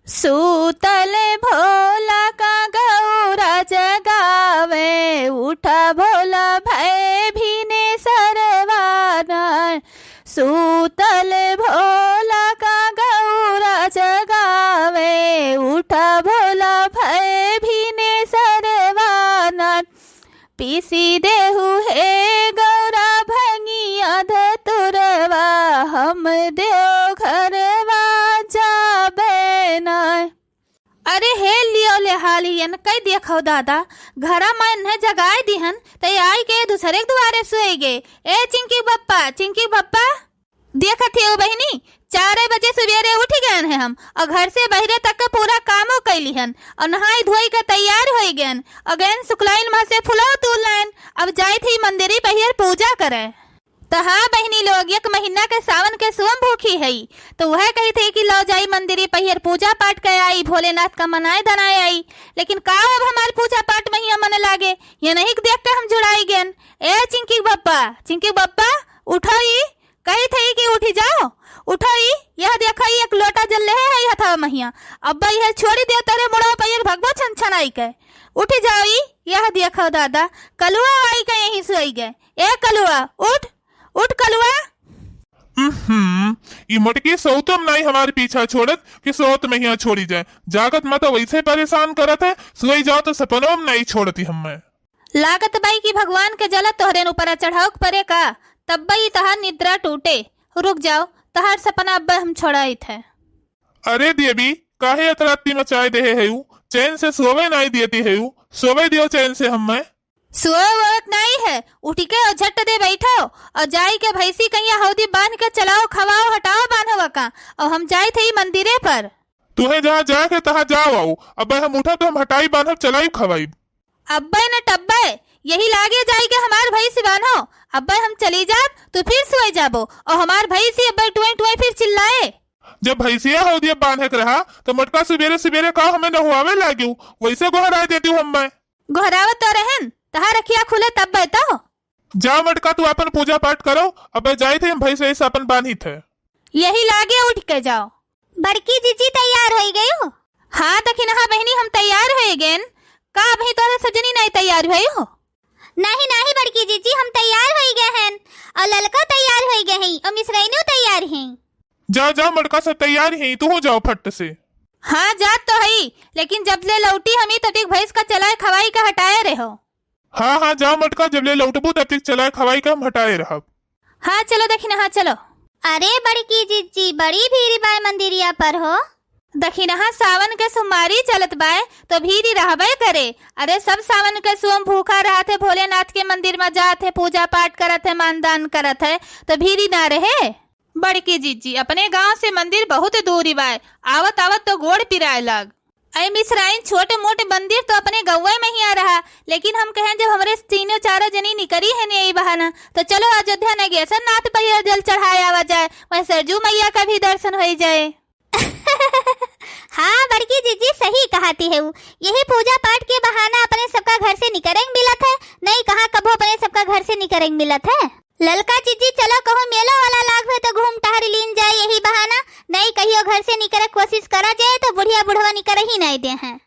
सूतल भोला का गौरा जगावे, उठा भोला भय भीने सरवाना। सूतल भोला का गौरा जगावे, उठा भोला भय भीने सरवाना। पीसी देहु हे गौरा भंगिया धतुरवा, हम देव घरवा जाबे ना। अरे हे लियो ले हालियन कई देखो दादा, घरा मन है जगाए दिहन तय आई के दूसरे के द्वारे सोए गे। ए चिंकी बप्पा देखत हो बहनी, 4 बजे सवेरे उठ गए हैं हम और घर से बहरे तक का पूरा कामो कैली हन और नहाई धोई के तैयार हो गए अगेन सुखलाइन माँ से फुलाव तूल लाइन। अब जाए थी मंदिरी पहियर पूजा करे। तो हाँ बहनी लोग, 1 महीना के सावन के सोम भूखी है, तो वह कही थी कि लो जाई मंदिरी पहियर पूजा पाठ कर आई, भोलेनाथ का मनाए दनाए आई। लेकिन का अब हमारे पूजा पाठ में ही मन लागे, ये नहीं देख के हम जुड़ाई गए। ए चिंकी बप्पा उठो, ही कही थी कि उठी जाओ, उठो ही, यह देखो एक लोटा जल रहे है था महिया। अब्बा यह छोड़ी दे तेरे मुड़ा पैर भगवा छन छनाई के, उठी जाओ ही। यह देखो दादा, कलुआ आई के यहीं सोई गए। ए कलुआ उठ कलुआ। ये मटकी सौतम नहीं हमारे पीछा छोड़त कि सौत में ही छोड़ी जाए। जागत मत वैसे परेशान करत है, सोई जाओ तो सपनों में नहीं छोड़ती हमें। लागत बाई की भगवान के जल तोहरे ऊपर चढ़ाओ परे का, तब बई तहार निद्रा टूटे। रुक जाओ, तहार सपना अब हम छोड़ाई थे। अरे देवी काहे अतराती मचाए दे है, चैन से सोवे नहीं देती है, सोवे दियो चैन से हमें। सोवत नहीं है, उठ के और झट दे बैठो और जाई के भैंसी कहिया हौदी बांध के चलाओ, खवाओ, हटाओ बांधवा का। और हम जाए थे मंदिरे पर। तुम्हें जहाँ जाके तहाँ जाओ आओ। अब हम उठा तो हम हटाई बांधब चलाई खवाई। अब्बे न टब्बे यही लागे जाई के हमार भाई से बांधो। अब्बे हम चली जाब तो फिर सोए जाबो और हमार भाई से अब्बे टुए फिर चिल्लाए। जब भैंसिया हो दिया बांधे के रहा तो मटका सवेरे का हमें न हुआवे लागी, वैसे गोहरा देती हूँ मैं। गोहरावत तो रहन तहा रखिया खुले तब बैठो। जा मटका तू अपन पूजा पाठ करो। अब जाए थे हम भैंसे से अपन बांधी थे। यही लागे उठ के जाओ। बड़की जीजी तैयार हो गई हो? हाँ दखिन हाँ बहनी हम तैयार हो गए। का अभी तोरे सजनी नहीं तैयार हुई हो? नहीं बड़की जीजी हम तैयार हो गए हैं और ललका तैयार हो गए हैं और मिश्राइनो तैयार हैं। जा मटका सब तैयार है, तू जाओ फट से। हाँ जात तो है, लेकिन जब ले लौटी हमी तब तक भैंस का चलाए खवाई का हटाए रहो। हाँ जाओ मटका, जब ले लौटबू तब तक चलाए खवाई का हम हटाए रहा। हाँ चलो दखिन हाँ चलो। अरे बड़की जीजी बड़ी भीड़ बाय मंदिरिया पर हो। दखिन हाँ सावन के सोमवारी चलत बाय तो भीड़ रहबे करे। अरे सब सावन के सोम भूखा रहते है, भोलेनाथ के मंदिर में जाते है, पूजा पाठ करत है, मानदान करत है, तो भीड़ ना रहे। बड़की जीजी अपने गांव से मंदिर बहुत दूरी बाय, आवत तो गोड़ पिराए लग। ऐ मिश्राइन छोटे मोटे मंदिर तो अपने गौवे में ही आ रहा, लेकिन हम कहें जब हमारे 3-4 जनी निकरी है नहीं बहाना तो चलो अयोध्या नगेश्वर नाथ पर जल चढ़ाए आवा जाए, वह सरजू मैया का भी दर्शन हो जाए। हाँ बड़की जीजी सही कहती है, यही पूजा पाठ के बहाना अपने सबका घर से निकलेंगे मिलत है, नहीं कहाँ कबो अपने सबका घर से निकलेंगे मिलत है। ललका जीजी चलो कहो मेला वाला लाग है तो घूम टहर लीन जाए, यही बहाना नहीं कहियो घर से निकले कोशिश करा जाए तो बुढ़िया बुढ़वा निकल ही नहीं दे हैं।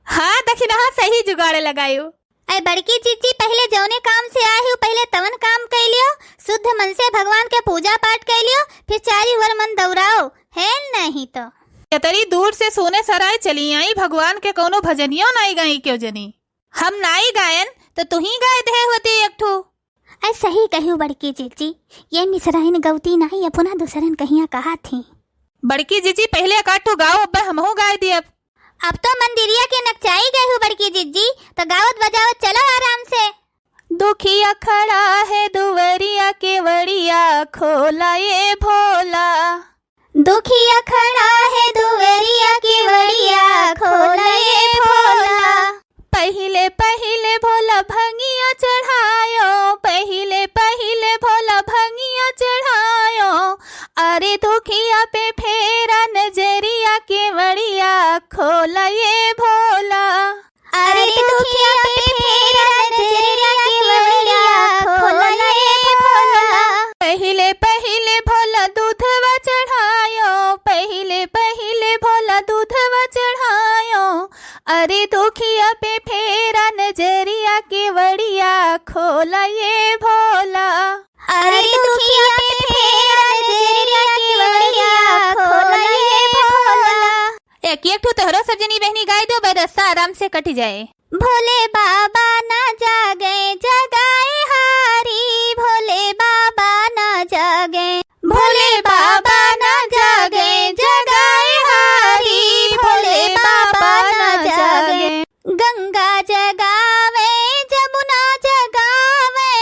हाँ दखिन हाँ सही जुगाड़ लगायो। अरे बड़की जीजी पहले जौने काम से आए हो पहले तवन काम कर लियो, शुद्ध मन से भगवान के पूजा पाठ कर लियो, फिर चारी वर मन दौड़ाओ है नहीं तो। तरी दूर से सोने सराय चली आई, भगवान के कोनो भजनियों नहीं गई क्यों जनी? हम नाई गायन तो तू ही गाय दे होती एक ठो। ऐ सही कहूँ बड़की जीजी, ये मिश्राइन गौती नहीं अपना दूसरन कहिया कहा थी। बड़की जीजी पहले काठो गाओ, अब हमहू गाय दी। अब तो मंदिरिया के नकचाई गए हो बड़की जीजी, तो गावत बजावत चलो आराम से। दुखिया खड़ा है दुवरिया के वड़िया खोला ये भोला, दुखिया खड़ा है दुवरिया की वड़िया खोला ये भोला। पहिले भोला भंगिया चढ़ायो, पहिले भोला भंगिया चढ़ायो। अरे दुखिया पे फेरा नजरिया के वड़िया खोला ये भोला, अरे दुखिया पे फेरा नजरिया की वड़िया खोला ये भोला। पहिले भोला दूधवा चढ़ायो, पहिले भोला दूधवा अरे दुखिया पे फेरा नजरिया के वड़िया खोला ये भोला। अरे दुखिया पे फेरा नजरिया के वड़िया खोला ये भोला। एक एक ठो तोहरो सब जनी बहनी गाय दो बरसा आराम से कट जाए। भोले बाबा ना जागे जगाए हारी, भोले बाबा ना जागे, भोले बाबा ना जागे जगाए हारी, भोले बाबा ना जागे। गंगा जगावे जमुना जगावे,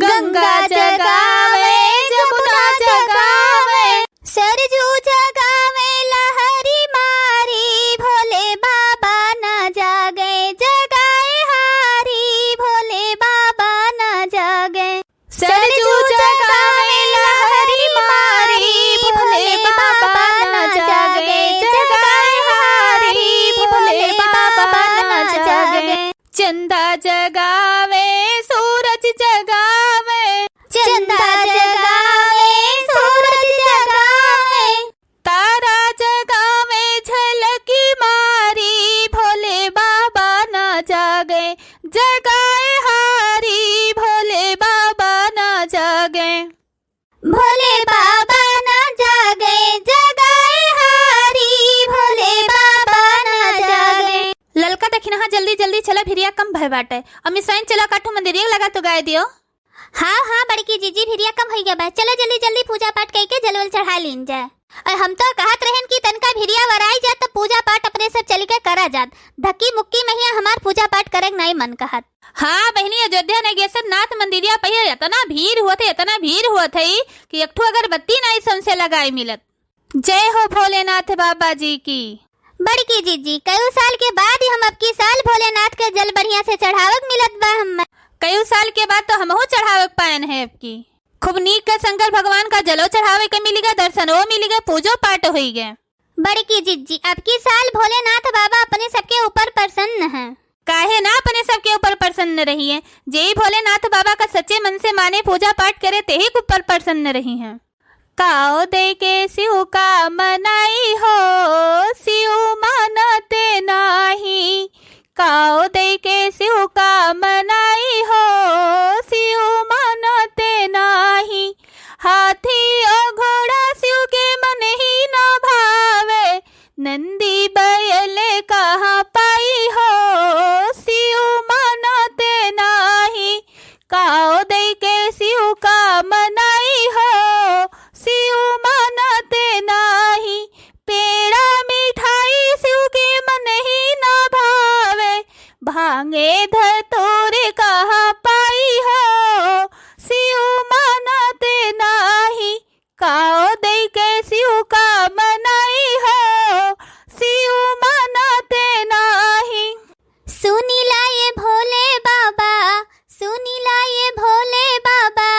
गंगा जगावे जमुना जगावे, सरजू जगावे लहरी मारी, भोले बाबा ना जागे जगाए हारी, भोले बाबा ना जागे। सरजू जगावे लहरी मारी, भोले बाबा ना जागे जगाए हारी, भोले बाबा ना जागे। चंदा जगावे सूरज जगावे, चंदा जगावे सूरज जगावे, तारा जगावे झलकी मारी, भोले बाबा ना जागे जगाए हारी, भोले बाबा ना जागे। भोले बाबा ना जागे जगाए हारी, भोले बाबा ना जागे। ललका देखिन हाँ जल्दी जल्दी चला भिरिया कम भय बाटे। अम्मी स्वयं चला काठू मंदिरिया लगा तो गाय दियो। हाँ हाँ बड़की जीजी भिरिया कम हो गया बा, चलो जल्दी जल्दी पूजा पाठ करके जलवल चढ़ा लीन जाए। और हम तो कहत रहन कि तनका भिरिया वराई जात तो पूजा पाठ अपने सब चल के करा जात, धक्की मुक्की में ही हमार पूजा पाठ करे नहीं मन कहत। हाँ बहनी अयोध्या नगेश्वर नाथ मंदिरिया पहिए इतना भीड़ हुआ थे कि एक ठो अगरबत्ती नहीं समसे लगाई मिलत। जय हो भोलेनाथ बाबा जी की। बड़की जीजी कई साल के बाद ही हम अब की साल भोलेनाथ के जल बढ़िया से चढ़ावक मिलत बा। हम कई साल के बाद तो हमहू चढ़ावे पायन है आपकी। खूब नीक का शंकर भगवान का जलो चढ़ावे के मिलेगा, दर्शनो मिलेगा, पूजो पाठ होई गए। बड़की जीजी अब की साल भोलेनाथ बाबा अपने सबके ऊपर प्रसन्न हैं। काहे ना अपने सबके ऊपर प्रसन्न रही है। जेई भोलेनाथ बाबा का सच्चे मन से माने पूजा पाठ करे ते ही ऊपर प्रसन्न रही हैं। काओ दे के शिव का मनाई हो, शिव मानते नाही। काओ दे के शिव का मनाई हो, शिव मानते नाही। हाथी और घोड़ा शिव के मन ही न भावे, नंदी बैल कहाँ पाई हो, शिव मानते नाही। काओ दे के शिव का मनाई हो, शिव मानते नाही। पेड़ा मिठाई शिव के मन ही न भावे, भांगे धतूरे कहाँ पाई हो, शिव मानते नाही। काओ दे के शिव का मनाई हो, शिव मानते नाही। सुनी लाए भोले बाबा, सुनी लाए भोले बाबा,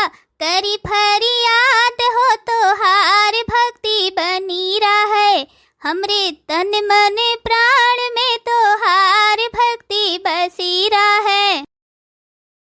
करी फरियाद हो तो हार भक्ति बनी रहे, हमरे तन मन प्राण